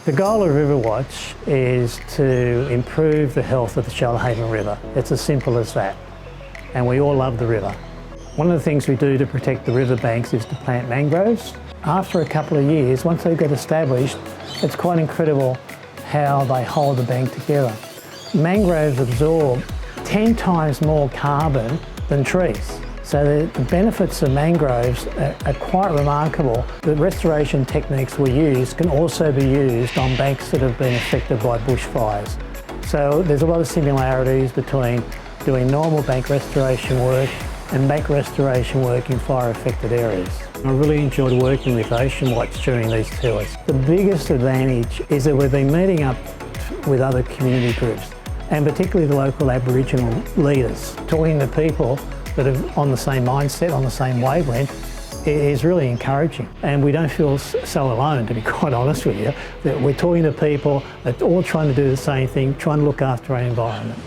The goal of Riverwatch is to improve the health of the Shoalhaven River. It's as simple as that. And we all love the river. One of the things we do to protect the riverbanks is to plant mangroves. After a couple of years, once they get established, it's quite incredible how they hold the bank together. Mangroves absorb 10 times more carbon than trees. So the benefits of mangroves are quite remarkable. The restoration techniques we use can also be used on banks that have been affected by bushfires. So there's a lot of similarities between doing normal bank restoration work and bank restoration work in fire-affected areas. I really enjoyed working with Ocean Watch during these tours. The biggest advantage is that we've been meeting up with other community groups, and particularly the local Aboriginal leaders, talking to people that are on the same mindset, on the same wavelength, is really encouraging. And we don't feel so alone, to be quite honest with you, that we're talking to people that are all trying to do the same thing, trying to look after our environment.